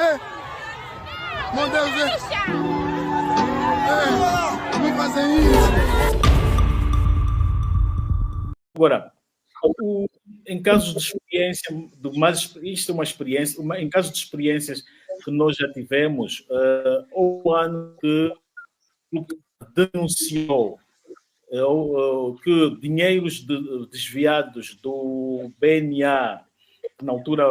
Meu Deus, não fazem isso. Agora, em casos de experiência, isto é uma experiência, em casos de experiências que nós já tivemos, houve um ano que denunciou que dinheiros desviados do BNA, que na altura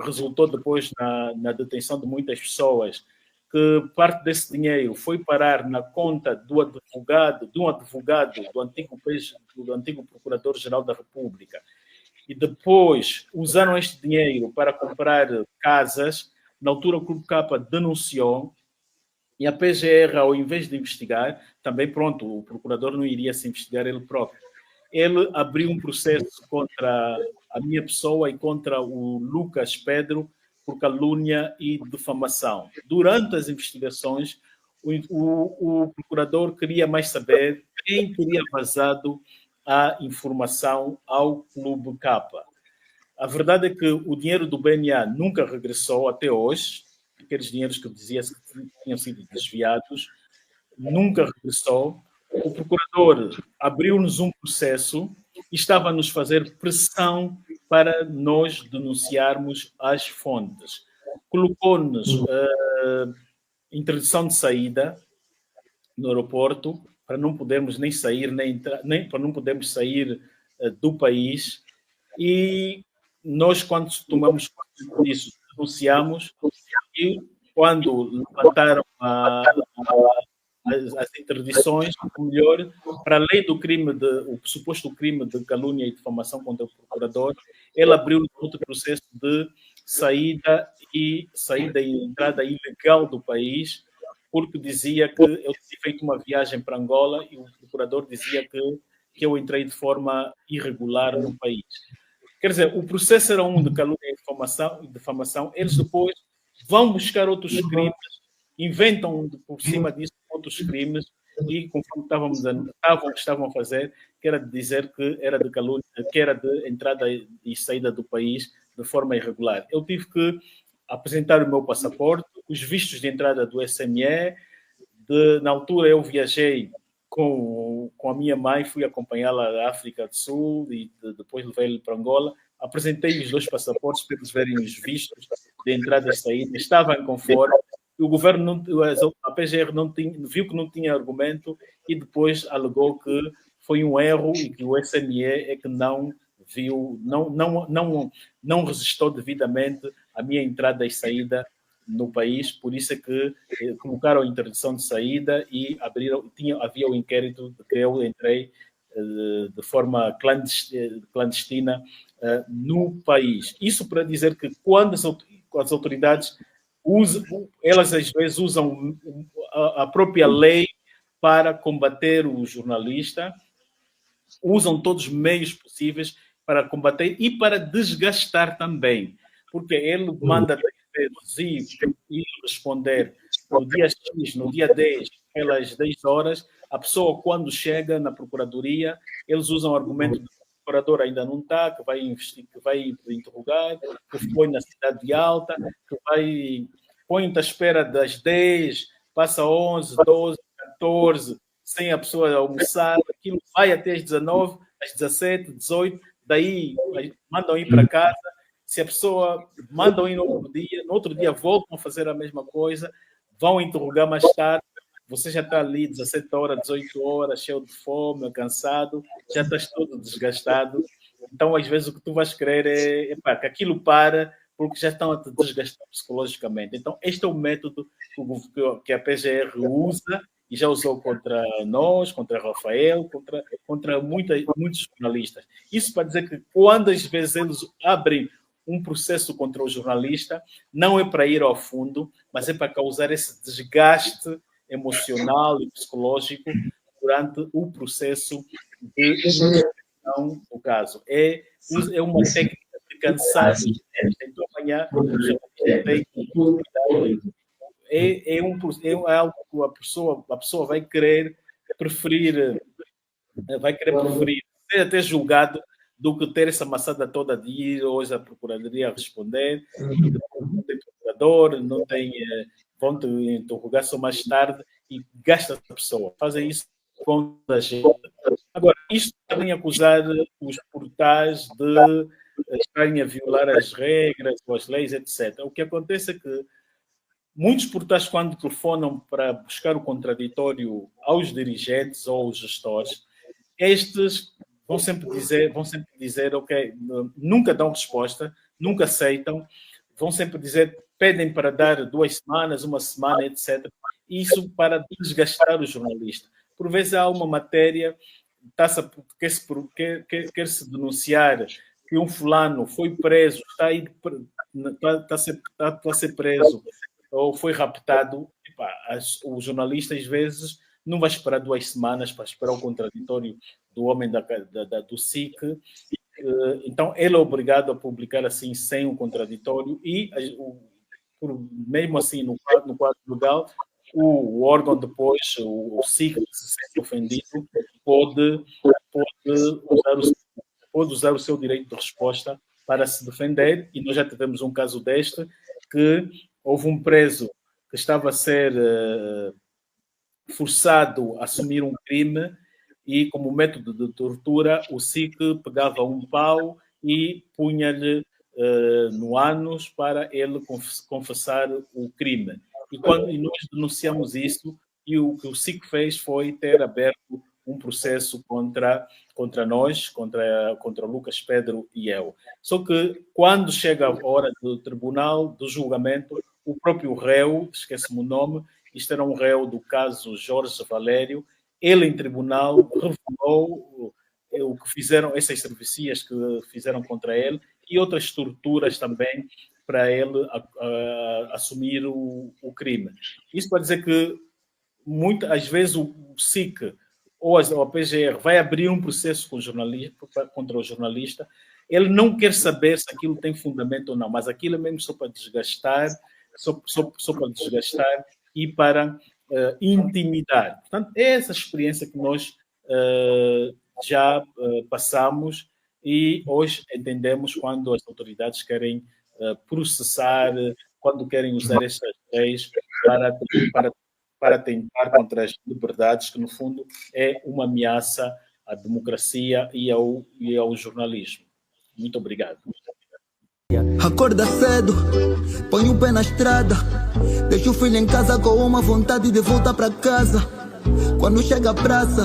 resultou depois na detenção de muitas pessoas, que parte desse dinheiro foi parar na conta de um advogado do antigo Procurador-Geral da República, e depois usaram este dinheiro para comprar casas. Na altura o Clube Capa denunciou, e a PGR, ao invés de investigar, também pronto, o procurador não iria se investigar ele próprio. Ele abriu um processo contra a minha pessoa e contra o Lucas Pedro por calúnia e difamação. Durante as investigações, o procurador queria mais saber quem teria vazado a informação ao Clube Capa. A verdade é que o dinheiro do BNA nunca regressou até hoje. Aqueles dinheiros que dizia-se que tinham sido desviados, nunca regressou. O procurador abriu-nos um processo e estava a nos fazer pressão para nós denunciarmos as fontes. Colocou-nos interdição de saída no aeroporto para não podermos nem sair, nem para não podermos sair do país. E nós, quando tomamos conta disso, denunciamos, e quando levantaram as interdições, ou melhor, para além do crime, o suposto crime de calúnia e difamação contra o procurador, ele abriu outro processo de saída e entrada ilegal do país, porque dizia que eu tinha feito uma viagem para Angola e o procurador dizia que eu entrei de forma irregular no país. Quer dizer, o processo era um de calúnia e difamação, eles depois vão buscar outros crimes, inventam por cima disso outros crimes, e conforme estavam a fazer, que era de dizer que era de calúnia, que era de entrada e saída do país de forma irregular. Eu tive que apresentar o meu passaporte, os vistos de entrada do SME. Na altura eu viajei com a minha mãe, fui acompanhá-la à África do Sul e depois levei-lhe para Angola. Apresentei os dois passaportes para eles verem os vistos de entrada e saída. Estava em conforme. O governo, a PGR viu que não tinha argumento e depois alegou que foi um erro e que o SME é que não viu, não registrou devidamente a minha entrada e saída no país, por isso é que colocaram a interdição de saída e havia o inquérito de que eu entrei de forma clandestina no país. Isso para dizer que quando as autoridades elas às vezes usam a própria lei para combater o jornalista, usam todos os meios possíveis para combater e para desgastar também, porque ele manda 10 vezes e responder no dia X, no dia 10, pelas 10 horas, a pessoa quando chega na procuradoria, eles usam o argumento do procurador ainda não está, que vai investigar, que vai interrogar, que foi na cidade de Alta, que vai põe-te à espera das 10, passa 11, 12, 14, sem a pessoa almoçar, aquilo vai até às 19, às 17, 18, daí mandam ir para casa. Se a pessoa mandam ir no outro dia voltam a fazer a mesma coisa, vão interrogar mais tarde, você já está ali 17 horas, 18 horas, cheio de fome, cansado, já estás todo desgastado. Então, às vezes, o que tu vais querer é que aquilo para, porque já estão a te desgastar psicologicamente. Então, este é o método que a PGR usa e já usou contra nós, contra Rafael, contra muitos jornalistas. Isso para dizer que quando às vezes eles abrem um processo contra o jornalista, não é para ir ao fundo, mas é para causar esse desgaste emocional e psicológico durante o processo de investigação do caso. É uma técnica de cansaço. Então, amanhã, é algo que a pessoa vai querer preferir ser até julgado do que ter essa maçada toda de ir hoje à Procuradoria responder, e depois não tem procurador, não tem, vão te interrogar só mais tarde e gasta a pessoa. Fazem isso com a gente. Agora, isto também acusar os portais de estarem a violar as regras ou as leis, etc. O que acontece é que muitos portais, quando telefonam para buscar o contraditório aos dirigentes ou aos gestores, estes vão sempre dizer, ok, nunca dão resposta, nunca aceitam, vão sempre dizer, pedem para dar 2 semanas, 1 semana, etc. Isso para desgastar o jornalista. Por vezes há uma matéria, quer-se denunciar que um fulano foi preso, está a ser preso, ou foi raptado. O jornalista, às vezes, não vai esperar 2 semanas para esperar o contraditório do homem do SIC. Então, ele é obrigado a publicar assim, sem o contraditório, e mesmo assim, no quadro legal, o órgão depois, o SIC, se sente ofendido, pode usar o seu direito de resposta para se defender, e nós já tivemos um caso deste, que houve um preso que estava a ser forçado a assumir um crime, e como método de tortura, o SIC pegava um pau e punha-lhe no ânus para ele confessar o crime. E nós denunciamos isso, e o que o SIC fez foi ter aberto um processo contra nós, contra Lucas Pedro e eu. Só que, quando chega a hora do tribunal, do julgamento, o próprio réu, esquece-me o nome, isto era um réu do caso Jorge Valério, ele em tribunal revelou o que fizeram, essas servicias que fizeram contra ele, e outras torturas também para ele assumir o crime. Isso para dizer que, às vezes, o SIC ou a PGR vai abrir um processo contra o jornalista, ele não quer saber se aquilo tem fundamento ou não, mas aquilo é mesmo só para desgastar, só para desgastar e para intimidar. Portanto, é essa experiência que nós já passamos, e hoje entendemos quando as autoridades querem processar, quando querem usar estas leis para tentar contra as liberdades, que no fundo é uma ameaça à democracia e ao jornalismo. Muito obrigado. Acorda cedo, põe o pé na estrada, deixa o filho em casa com uma vontade de voltar para casa. Quando chega à praça,